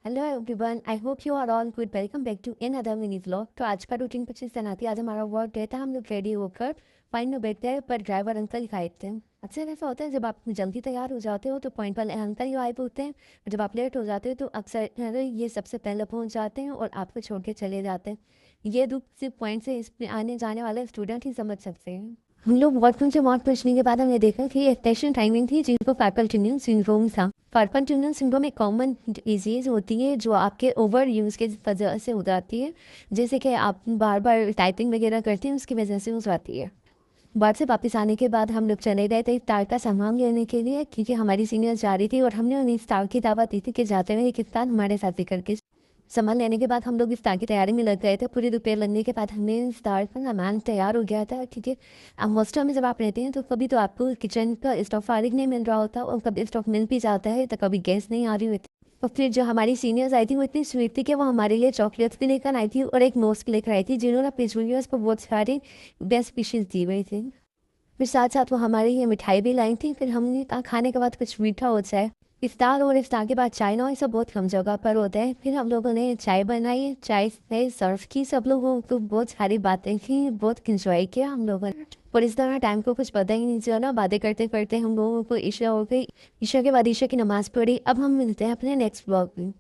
Hello everyone, I hope you are all good. Welcome back to another mini vlog. तो आज का routine कुछ इस तरह थी। आज हमारा वर्क डे था। हम लोग रेडी होकर फाइन में बैठते हैं, पर ड्राइवर अंकल ही आए थे। अक्सर ऐसा होता है, जब आप जल्दी तैयार हो जाते हो तो पॉइंट वाले अंकल ही आए होते हैं। जब आप लेट हो जाते हो तो अक्सर ये सबसे पहले पहुंच जाते हैं और आपको छोड़ के चले जाते हैं। ये दुख सिर्फ पॉइंट से इसमें आने जाने वाले स्टूडेंट ही समझ सकते हैं। हम लोग वॉशरूम से वॉट पूछने के बाद हमने देखा कि एक टेस्ट टाइमिंग थी जिनको कार्पल टनल सिंड्रोम था। कार्पल टनल सिंड्रोम एक कॉमन डिजीज़ होती है जो आपके ओवर यूज़ के वजह से हो जाती है। जैसे कि आप बार बार टाइपिंग वगैरह करते हैं, उसकी वजह से हो जाती है। बाहर से वापस आने के बाद हम लोग चले गए थे इफ्तार का सामान लेने के लिए, क्योंकि हमारी सीनियर जा रही थी और हमने उन्हें इफ्तार की दावत दी थी कि जाते हुए एक इफ्तार हमारे साथ भी करके। सामान लेने के बाद हम लोग इफ्तार की तैयारी में लग गए थे। पूरी दोपहर लगने के बाद हमें इफ्तार का सामान तैयार हो गया था, क्योंकि अब हॉस्टल में जब आप रहते हैं तो कभी तो आपको किचन का स्टोव फारिग नहीं मिल रहा होता, और कभी स्टोव मिल भी जाता है तो कभी गैस नहीं आ रही होती। और फिर जो हमारी सीनियर्स आई थी वो इतनी स्वीट थी कि वो हमारे लिए चॉकलेट्स भी लेकर आई थी और एक नोट्स लेकर आई थी, जिन्होंने अपने जूनियर्स को बहुत सारी बेस्ट विशेज़ दी हुई थी। फिर साथ साथ वो हमारे लिए मिठाई भी लाई थी। फिर हमने कहा खाने के बाद कुछ मीठा हो जाए। इफ्तार और इफ्तार के बाद चाय ना, ये सब बहुत कम जगह पर होता है। फिर हम लोगों ने चाय बनाई, चाय से सर्व की, सब लोगों को बहुत सारी बातें की, बहुत इंजॉय किया हम लोगों ने। और इस तरह टाइम को कुछ पता ही नहीं चला। बातें करते करते हम लोगों को ईशा हो गई। ईशा के बाद ईशा की नमाज़ पढ़ी। अब हम मिलते हैं अपने नेक्स्ट ब्लॉग में।